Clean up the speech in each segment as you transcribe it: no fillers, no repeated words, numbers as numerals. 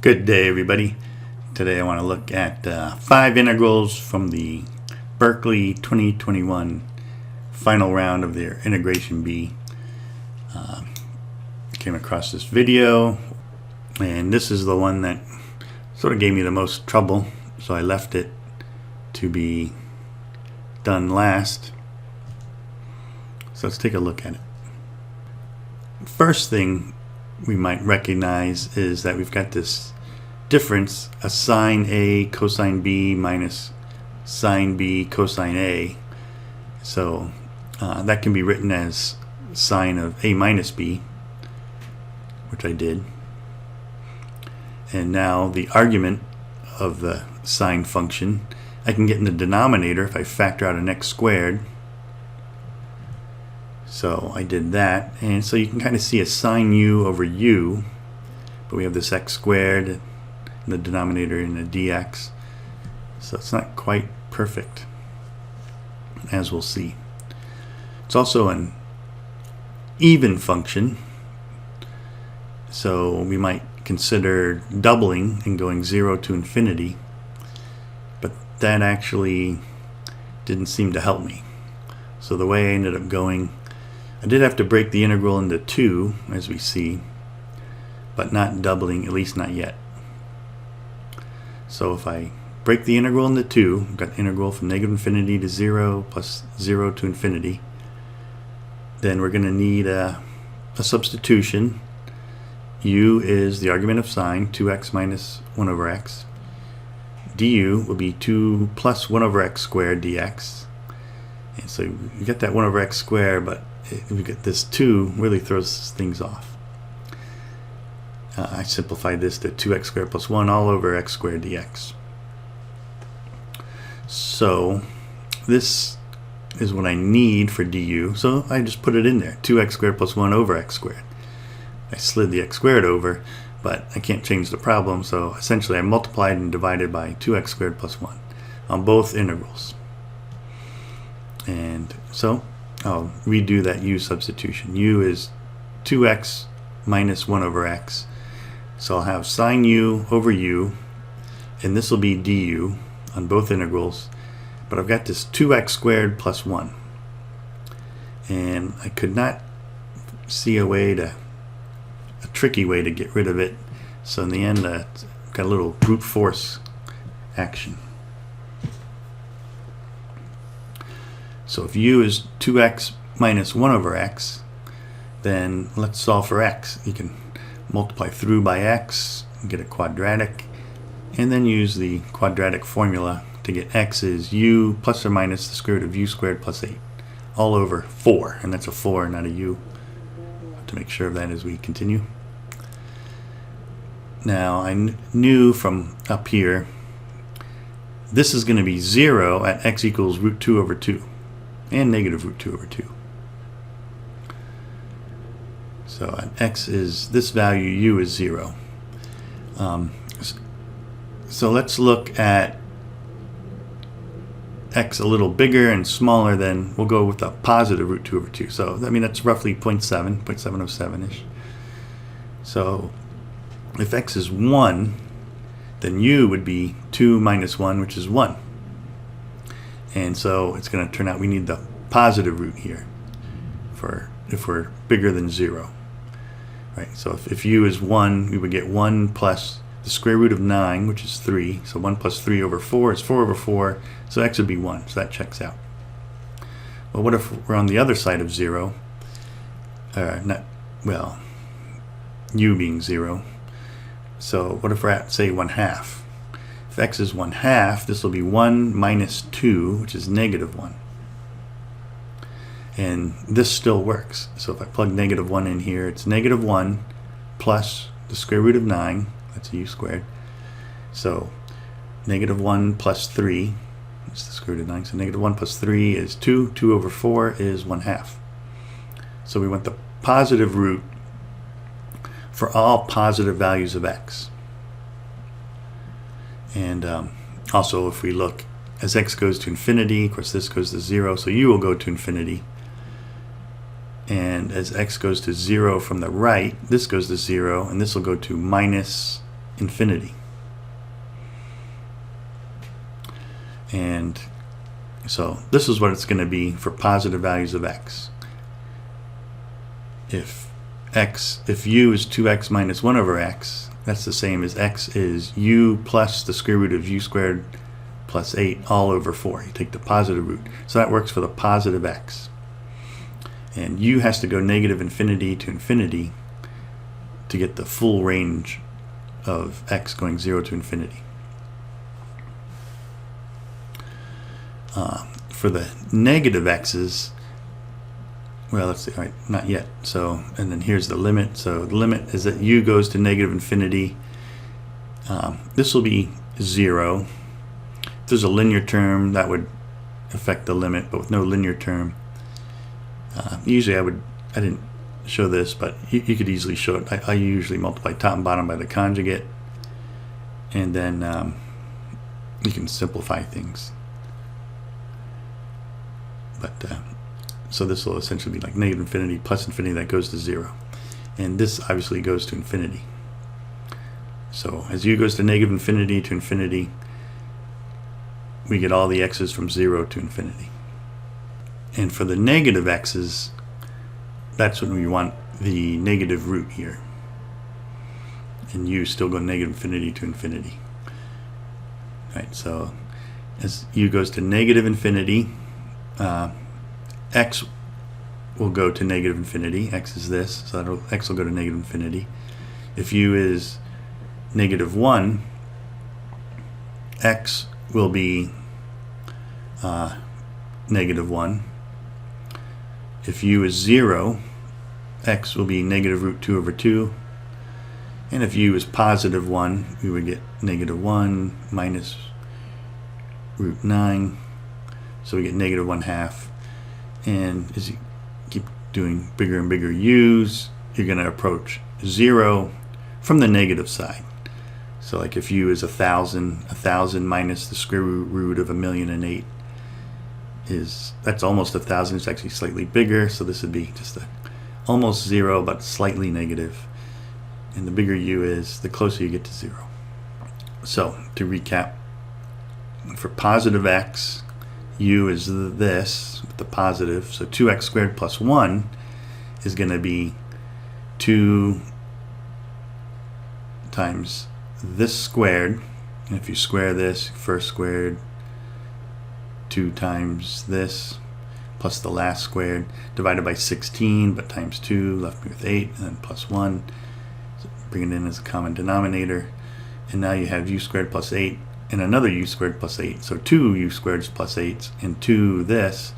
Good day, everybody. Today I want to look at 5 integrals from the Berkeley 2021 final round of their Integration B. Came across this video, and this is the one that sort of gave me the most trouble, so I left it to be done last. So let's take a look at it. First thing we might recognize is that we've got this difference, a sine A cosine B minus sine B cosine A. So that can be written as sine of A minus B, which I did. And now the argument of the sine function, I can get in the denominator if I factor out an x squared. So I did that, and so you can kind of see a sine u over u, but we have this x squared in the denominator in a dx, so it's not quite perfect, as we'll see. It's also an even function, so we might consider doubling and going 0 to infinity, but that actually didn't seem to help me. So the way I ended up going, I did have to break the integral into 2, as we see, but not doubling, at least not yet. So if I break the integral into 2, I've got the integral from negative infinity to 0 plus 0 to infinity, then we're going to need a substitution. U is the argument of sine, 2x minus 1 over x. Du will be 2 plus 1 over x squared dx. And so you get that 1 over x squared, but if we get this 2, really throws things off. I simplified this to 2x squared plus 1 all over x squared dx. So this is what I need for du, so I just put it in there, 2x squared plus 1 over x squared. I slid the x squared over, but I can't change the problem, so essentially I multiplied and divided by 2x squared plus 1 on both integrals. And so I'll redo that u substitution. U is 2x minus 1 over x. So I'll have sine u over u, and this will be du on both integrals. But I've got this 2x squared plus 1. And I could not see a tricky way to get rid of it. So in the end, got a little brute force action. So if u is 2x minus 1 over x, then let's solve for x. You can multiply through by x, get a quadratic, and then use the quadratic formula to get x is u plus or minus the square root of u squared plus 8, all over 4, and that's a 4, not a u. Have to make sure of that as we continue. Now I knew from up here, this is going to be 0 at x equals root 2 over 2. And negative root 2 over 2. So at x is this value, u is 0. So let's look at x a little bigger and smaller than, we'll go with a positive root 2 over 2. So I mean that's roughly 0.707-ish. So if x is 1, then u would be 2 minus 1, which is 1. And so it's going to turn out we need the positive root here for if we're bigger than 0. Right? So if u is 1, we would get 1 plus the square root of 9, which is 3. So 1 plus 3 over 4 is 4 over 4. So x would be 1. So that checks out. Well, what if we're on the other side of 0? U being 0. So what if we're at, say, 1/2? If x is 1/2, this will be 1 minus 2, which is negative 1. And this still works. So if I plug negative 1 in here, it's negative 1 plus the square root of 9, that's a u squared. So negative 1 plus 3, that's the square root of 9. So negative 1 plus 3 is 2. 2 over 4 is 1/2. So we want the positive root for all positive values of x. And also if we look, as x goes to infinity, of course this goes to 0, so u will go to infinity. And as x goes to 0 from the right, this goes to 0, and this will go to minus infinity. And so this is what it's going to be for positive values of x. If u is 2x minus 1 over x, that's the same as x is u plus the square root of u squared plus 8 all over 4. You take the positive root. So that works for the positive x. And u has to go negative infinity to infinity to get the full range of x going 0 to infinity. For the negative x's, well, let's see, all right, not yet. So, and then here's the limit. So the limit is that u goes to negative infinity. This will be 0. If there's a linear term, that would affect the limit, but with no linear term, usually I didn't show this, but you could easily show it. I usually multiply top and bottom by the conjugate, and then you can simplify things. But so this will essentially be like negative infinity plus infinity that goes to 0. And this obviously goes to infinity. So as u goes to negative infinity to infinity, we get all the x's from 0 to infinity. And for the negative x's, that's when we want the negative root here. And u still go negative infinity to infinity. Right, so as u goes to negative infinity, x will go to negative infinity. X is this, so x will go to negative infinity. If u is negative 1, x will be negative 1. If u is 0, x will be negative root 2 over 2. And if u is positive 1, we would get negative 1 minus root 9. So we get negative 1/2. And as you keep doing bigger and bigger u's, you're going to approach 0 from the negative side. So like if u is 1,000, 1,000 minus the square root of 1,000,008 that's almost 1,000. It's actually slightly bigger, so this would be just almost 0 but slightly negative. And the bigger u is, the closer you get to 0. So to recap, for positive x, u is this, the positive, so 2x squared plus 1 is going to be 2 times this squared, and if you square this, first squared, 2 times this, plus the last squared, divided by 16, but times 2, left me with 8, and then plus 1, so bring it in as a common denominator, and now you have u squared plus 8, and another u squared plus 8. So 2 u squareds plus 8s and 2 this.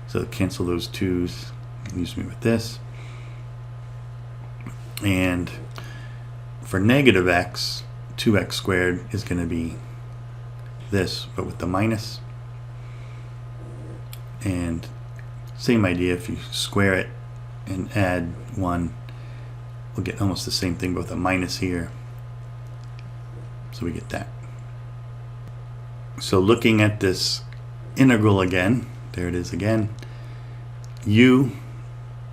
So cancel those 2's. Leaves me with this. And for negative x, 2x squared is going to be this, but with the minus. And same idea, if you square it and add 1, we'll get almost the same thing, but with a minus here. So we get that. So looking at this integral again, there it is again, u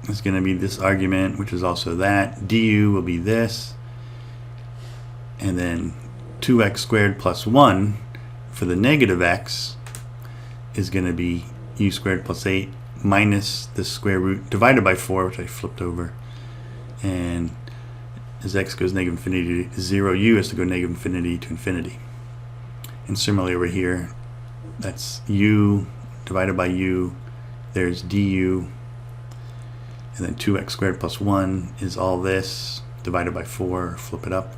is going to be this argument, which is also that. Du will be this, and then 2x squared plus 1 for the negative x is going to be u squared plus 8 minus the square root divided by 4, which I flipped over. And as x goes negative infinity to 0, u has to go negative infinity to infinity. And similarly over here, that's u divided by u, there's du, and then 2x squared plus 1 is all this, divided by 4, flip it up.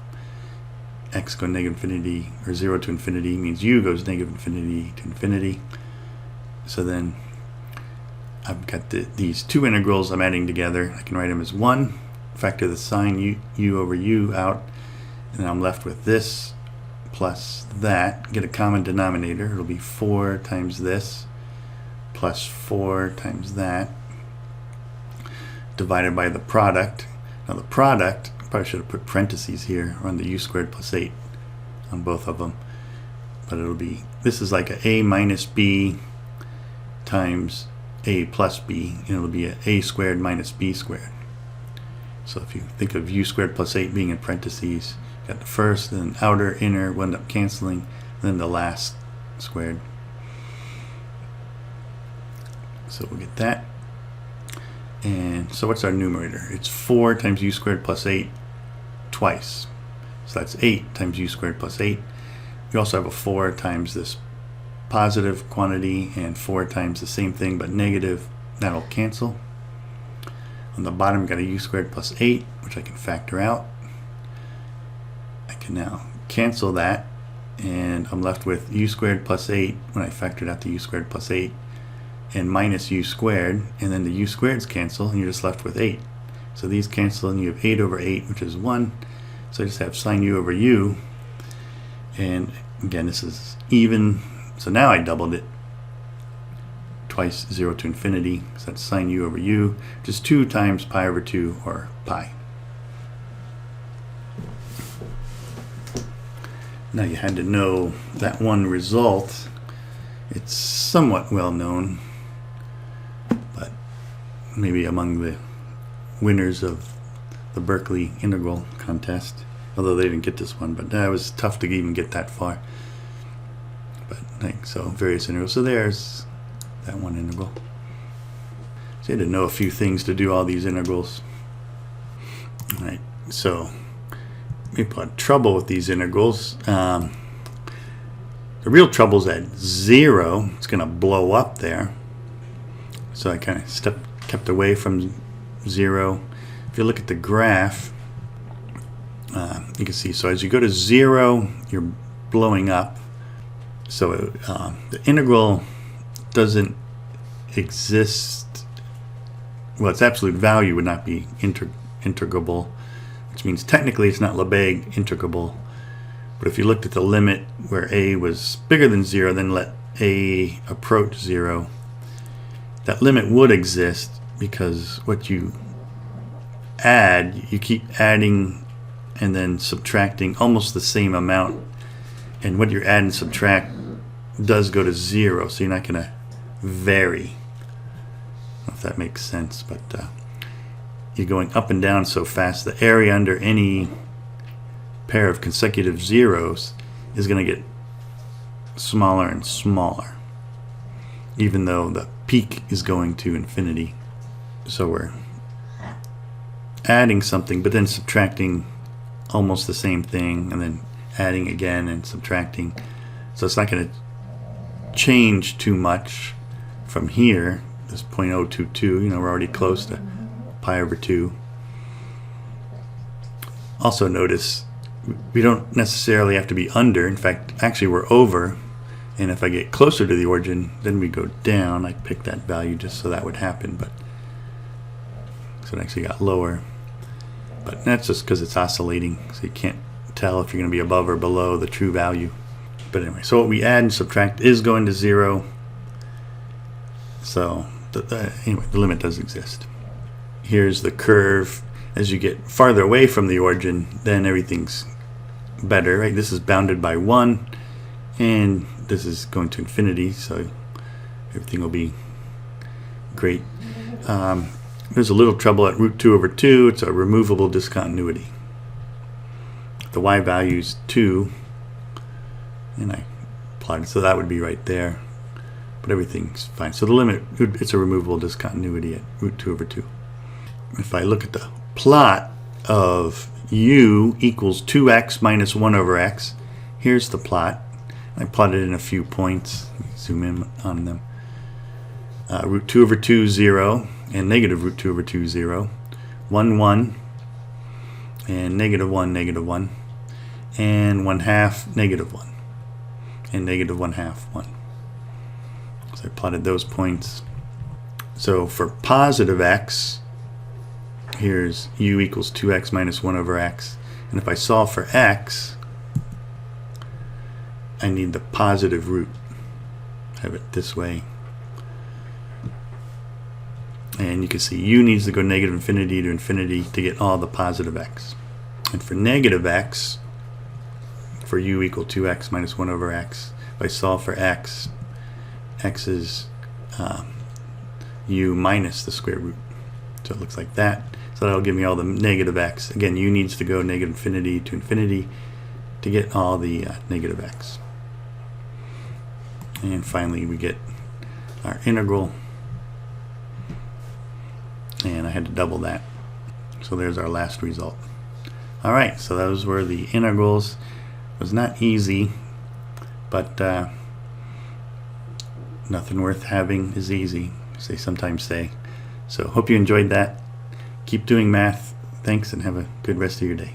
X go negative infinity, or 0 to infinity, means u goes negative infinity to infinity. So then I've got these two integrals I'm adding together. I can write them as 1, factor the sign u over u out, and I'm left with this plus that, get a common denominator. It'll be 4 times this plus 4 times that divided by the product. Now the product, I probably should have put parentheses here on the u squared plus 8 on both of them, but it'll be, this is like a minus b times a plus b, and it'll be a squared minus b squared. So if you think of u squared plus 8 being in parentheses, Got the first, then outer, inner will end up canceling, and then the last squared. So we'll get that. And so what's our numerator? It's 4 times u squared plus 8 twice. So that's 8 times u squared plus 8. We also have a 4 times this positive quantity and 4 times the same thing but negative. That'll cancel. On the bottom, we've got a u squared plus 8, which I can factor out. I can now cancel that, and I'm left with u squared plus 8 when I factored out the u squared plus 8, and minus u squared, and then the u squareds cancel, and you're just left with 8. So these cancel, and you have 8 over 8, which is 1. So I just have sine u over u, and again, this is even. So now I doubled it. Twice 0 to infinity, so that's sine u over u, which is 2 times pi over 2, or pi. Now you had to know that one result. It's somewhat well known, but maybe among the winners of the Berkeley integral contest, although they didn't get this one, but it was tough to even get that far. But like, so various integrals. So there's that one integral. So you had to know a few things to do all these integrals. All right, so people had trouble with these integrals. The real trouble is at 0. It's going to blow up there. So I kind of kept away from 0. If you look at the graph, you can see, so as you go to 0, you're blowing up. So the integral doesn't exist. Well, its absolute value would not be integrable, which means technically it's not Lebesgue integrable. But if you looked at the limit where a was bigger than 0, then let a approach 0, that limit would exist, because what you add, you keep adding and then subtracting almost the same amount, and what you add and subtract does go to 0, so you're not going to vary. I don't know if that makes sense, but you're going up and down so fast, the area under any pair of consecutive zeros is going to get smaller and smaller, even though the peak is going to infinity. So we're adding something but then subtracting almost the same thing, and then adding again and subtracting. So it's not going to change too much from here, this 0.022, you know, we're already close to pi over 2. Also notice we don't necessarily have to be under. In fact, actually we're over, and if I get closer to the origin, then we go down. I picked that value just so that would happen, but so it actually got lower. But that's just because it's oscillating, so you can't tell if you're going to be above or below the true value. But anyway, so what we add and subtract is going to 0. So anyway, the limit does exist. Here's the curve. As you get farther away from the origin, then everything's better, right? This is bounded by 1, and this is going to infinity, so everything will be great. There's a little trouble at root 2 over 2. It's a removable discontinuity. The y value is 2, and I plotted, so that would be right there, but everything's fine. So the limit, it's a removable discontinuity at root 2 over 2. If I look at the plot of u equals 2x minus 1 over x, here's the plot. I plotted in a few points. Zoom in on them. Root 2 over 2, 0, and negative root 2 over 2, 0. 1, 1, and negative 1, negative 1, and 1/2, negative 1, and negative 1/2, 1. So I plotted those points. So for positive x, here's u equals 2x minus 1 over x. And if I solve for x, I need the positive root. Have it this way. And you can see u needs to go negative infinity to infinity to get all the positive x. And for negative x, for u equal 2x minus 1 over x, if I solve for x, x is u minus the square root. So it looks like that. So So that'll give me all the negative x. Again, u needs to go negative infinity to infinity to get all the negative x. And finally we get our integral, and I had to double that. So there's our last result. Alright, so those were the integrals. It was not easy, but nothing worth having is easy, as they sometimes say. So hope you enjoyed that. Keep doing math. Thanks, and have a good rest of your day.